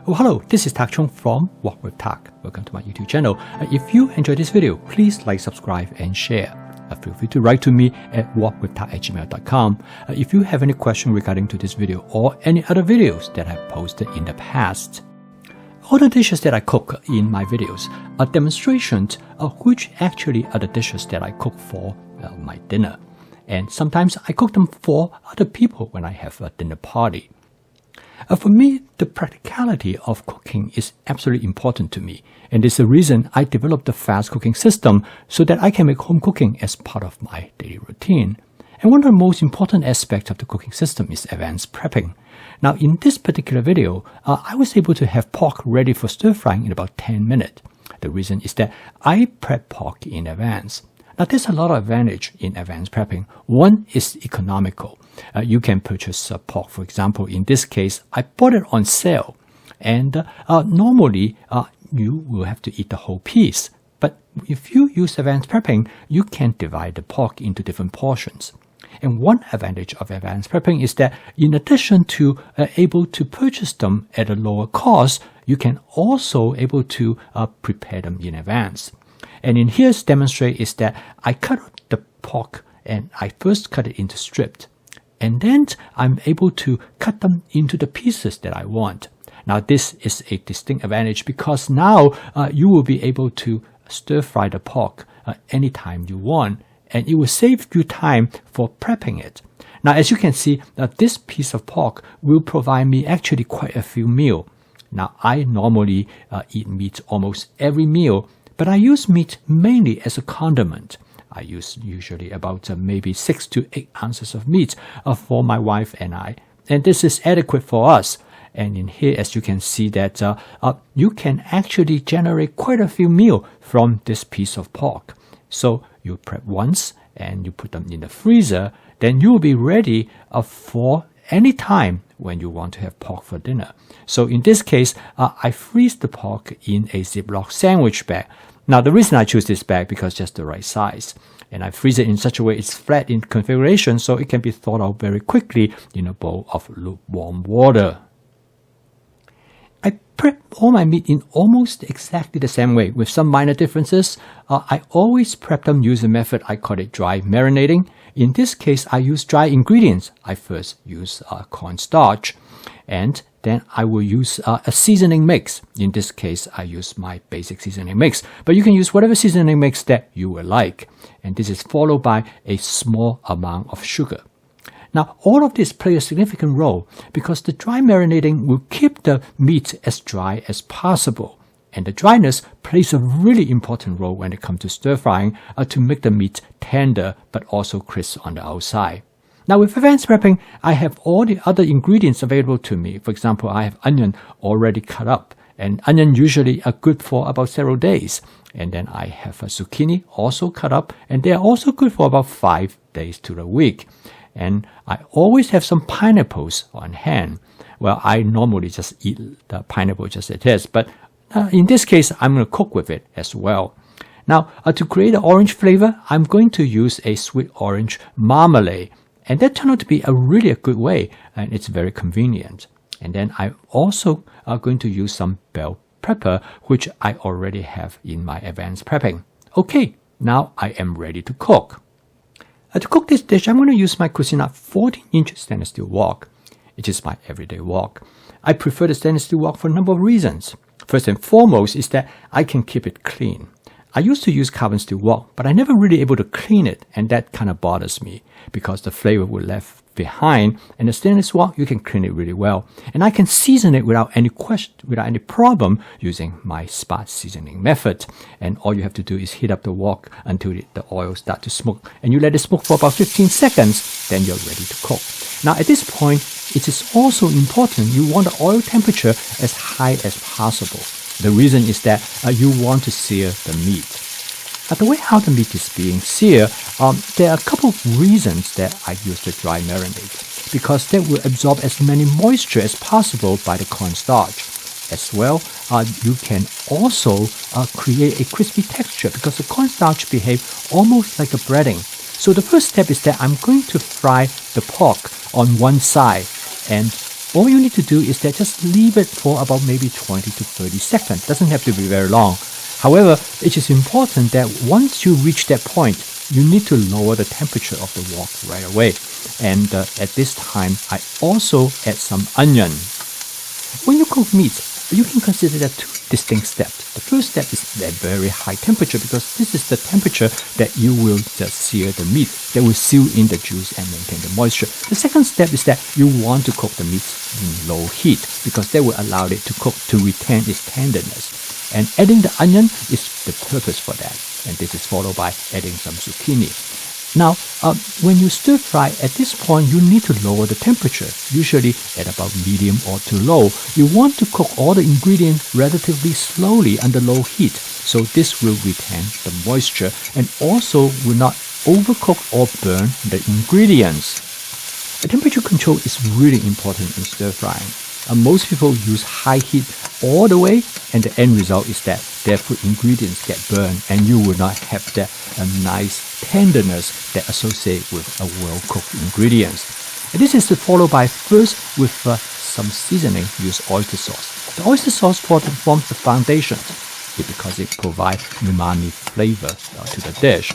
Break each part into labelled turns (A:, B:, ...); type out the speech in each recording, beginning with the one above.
A: Oh, hello, this is Tak Chung from Walk with Tak. Welcome to my YouTube channel. If you enjoyed this video, please like, subscribe, and share. Feel free to write to me at walkwithtak@gmail.com if you have any question regarding to this video or any other videos that I've posted in the past. All the dishes that I cook in my videos are demonstrations of which actually are the dishes that I cook for my dinner. And sometimes I cook them for other people when I have a dinner party. For me, the practicality of cooking is absolutely important to me, and this is the reason I developed a fast cooking system so that I can make home cooking as part of my daily routine. And one of the most important aspects of the cooking system is advanced prepping. Now, in this particular video, I was able to have pork ready for stir frying in about 10 minutes. The reason is that I prep pork in advance. Now, there's a lot of advantage in advanced prepping. One is economical. You can purchase pork, for example. In this case, I bought it on sale. And normally, you will have to eat the whole piece. But if you use advanced prepping, you can divide the pork into different portions. And one advantage of advanced prepping is that in addition to able to purchase them at a lower cost, you can also able to prepare them in advance. And in here's demonstrate is that I cut the pork and I first cut it into strips. And then I'm able to cut them into the pieces that I want. Now this is a distinct advantage because now you will be able to stir fry the pork anytime you want. And it will save you time for prepping it. Now as you can see, this piece of pork will provide me actually quite a few meals. Now I normally eat meat almost every meal. But I use meat mainly as a condiment. I use usually about maybe 6 to 8 ounces of meat for my wife and I. And this is adequate for us. And in here, as you can see that you can actually generate quite a few meals from this piece of pork. So you prep once and you put them in the freezer. Then you will be ready for any time when you want to have pork for dinner. So in this case, I freeze the pork in a Ziploc sandwich bag. Now the reason I choose this bag because just the right size. And I freeze it in such a way it's flat in configuration so it can be thawed out very quickly in a bowl of lukewarm water. I prep all my meat in almost exactly the same way with some minor differences. I always prep them using a method I call it dry marinating. In this case, I use dry ingredients. I first use cornstarch and then I will use a seasoning mix. In this case, I use my basic seasoning mix. But you can use whatever seasoning mix that you would like. And this is followed by a small amount of sugar. Now, all of this play a significant role because the dry marinating will keep the meat as dry as possible. And the dryness plays a really important role when it comes to stir frying to make the meat tender but also crisp on the outside. Now with advanced prepping, I have all the other ingredients available to me. For example, I have onion already cut up, and onion usually are good for about several days. And then I have a zucchini also cut up, and they are also good for about 5 days to a week. And I always have some pineapples on hand. Well, I normally just eat the pineapple just as it is, but in this case, I'm going to cook with it as well. Now, to create the orange flavor, I'm going to use a sweet orange marmalade. And that turned out to be a really good way, and it's very convenient. And then I also are going to use some bell pepper, which I already have in my advanced prepping. Okay, now I am ready to cook. To cook this dish, I'm going to use my Cuisinart 14-inch stainless steel wok. It is my everyday wok. I prefer the stainless steel wok for a number of reasons. First and foremost is that I can keep it clean. I used to use carbon steel wok, but I never really able to clean it, and that kind of bothers me because the flavor will left behind. And the stainless wok, you can clean it really well, and I can season it without any question, without any problem, using my spot seasoning method. And all you have to do is heat up the wok until the oil starts to smoke, and you let it smoke for about 15 seconds. Then you're ready to cook. Now at this point, it is also important you want the oil temperature as high as possible. The reason is that you want to sear the meat. The way how the meat is being seared, there are a couple of reasons that I use the dry marinade. Because that will absorb as many moisture as possible by the cornstarch. As well, you can also create a crispy texture because the cornstarch behaves almost like a breading. So the first step is that I'm going to fry the pork on one side, and all you need to do is that just leave it for about maybe 20 to 30 seconds. Doesn't have to be very long. However, it is important that once you reach that point, you need to lower the temperature of the wok right away. And at this time, I also add some onion. When you cook meat, you can consider that two distinct steps. The first step is at very high temperature, because this is the temperature that you will just sear the meat, that will seal in the juice and maintain the moisture. The second step is that you want to cook the meat in low heat, because that will allow it to cook to retain its tenderness. And adding the onion is the purpose for that. And this is followed by adding some zucchini. Now, when you stir fry, at this point, you need to lower the temperature, usually at about medium or to low. You want to cook all the ingredients relatively slowly under low heat, so this will retain the moisture and also will not overcook or burn the ingredients. The temperature control is really important in stir frying. Most people use high heat all the way, and the end result is that their food ingredients get burned, and you will not have that nice tenderness that associates with a well-cooked ingredients. And this is followed by first with some seasoning. Use oyster sauce. The oyster sauce forms the foundation because it provides umami flavor to the dish.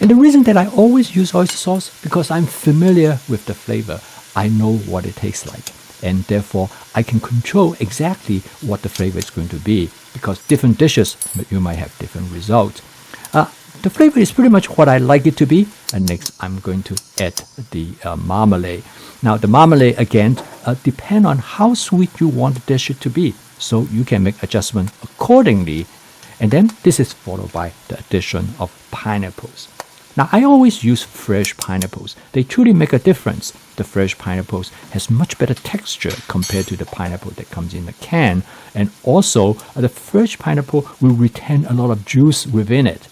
A: And the reason that I always use oyster sauce, because I'm familiar with the flavor. I know what it tastes like. And therefore, I can control exactly what the flavor is going to be, because different dishes, you might have different results. The flavor is pretty much what I like it to be. And next, I'm going to add the marmalade. Now, the marmalade, again, depends on how sweet you want the dish to be. So you can make adjustments accordingly. And then this is followed by the addition of pineapples. Now, I always use fresh pineapples. They truly make a difference. The fresh pineapples has much better texture compared to the pineapple that comes in a can. And also, the fresh pineapple will retain a lot of juice within it.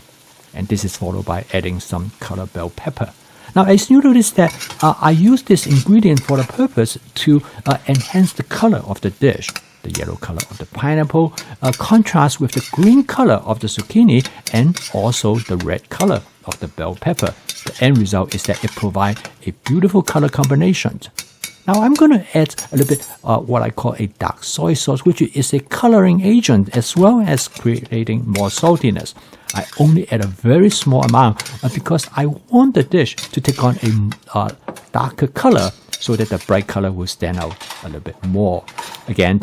A: And this is followed by adding some colored bell pepper. Now, as you notice that I use this ingredient for the purpose to enhance the color of the dish. The yellow color of the pineapple contrasts with the green color of the zucchini and also the red color of the bell pepper. The end result is that it provides a beautiful color combination. Now I'm going to add a little bit what I call a dark soy sauce, which is a coloring agent as well as creating more saltiness. I only add a very small amount because I want the dish to take on a darker color so that the bright color will stand out a little bit more. Again,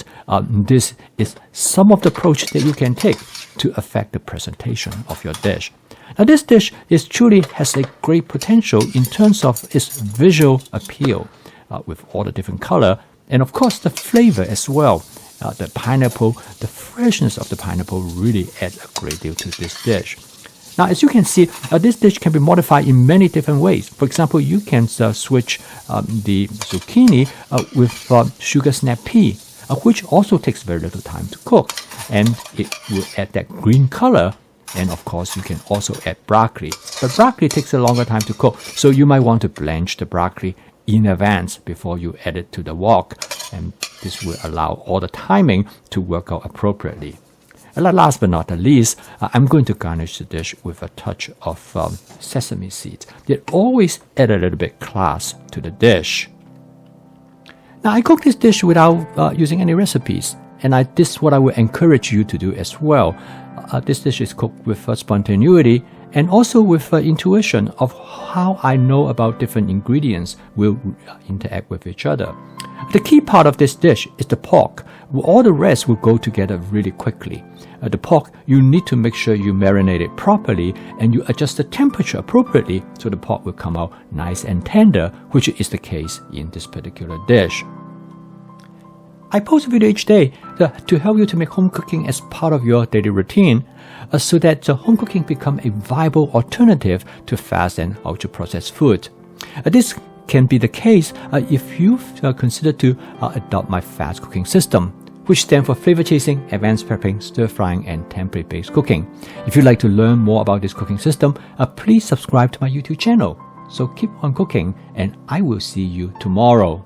A: this is some of the approach that you can take to affect the presentation of your dish. Now this dish truly has a great potential in terms of its visual appeal with all the different color and of course the flavor as well. The pineapple, the freshness of the pineapple really adds a great deal to this dish. Now, as you can see, this dish can be modified in many different ways. For example, you can switch the zucchini with sugar snap pea, which also takes very little time to cook. And it will add that green color. And of course, you can also add broccoli. But broccoli takes a longer time to cook, so you might want to blanch the broccoli in advance before you add it to the wok. And this will allow all the timing to work out appropriately. And last but not the least, I'm going to garnish the dish with a touch of sesame seeds. It always add a little bit class to the dish. Now, I cook this dish without using any recipes, and this is what I would encourage you to do as well. This dish is cooked with spontaneity and also with intuition of how I know about different ingredients will interact with each other. The key part of this dish is the pork. All the rest will go together really quickly. The pork, you need to make sure you marinate it properly and you adjust the temperature appropriately so the pork will come out nice and tender, which is the case in this particular dish. I post a video each day to help you to make home cooking as part of your daily routine so that home cooking become a viable alternative to fast and ultra-processed food. This can be the case if you consider to adopt my fast cooking system, which stands for flavor chasing, advanced prepping, stir frying, and template-based cooking. If you'd like to learn more about this cooking system, please subscribe to my YouTube channel. So keep on cooking, and I will see you tomorrow.